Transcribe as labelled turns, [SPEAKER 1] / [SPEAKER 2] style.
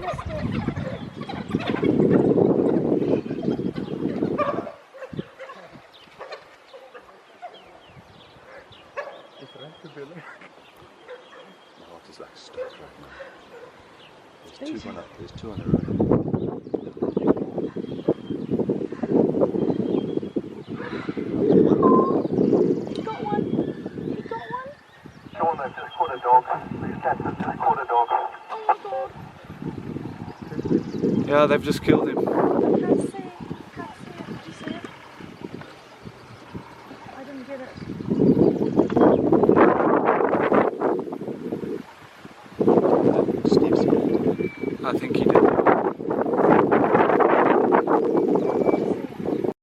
[SPEAKER 1] missed it.
[SPEAKER 2] My heart is like stuck right now. There's two on the road.
[SPEAKER 1] He got one. He got one.
[SPEAKER 3] Sean, they've just caught a dog. These cats have just caught a dog.
[SPEAKER 1] Oh my god.
[SPEAKER 4] Yeah, they've just killed him.
[SPEAKER 1] I can't see it. Can't see it. Did you see it? I didn't get it.
[SPEAKER 2] Steve's
[SPEAKER 4] I think he did.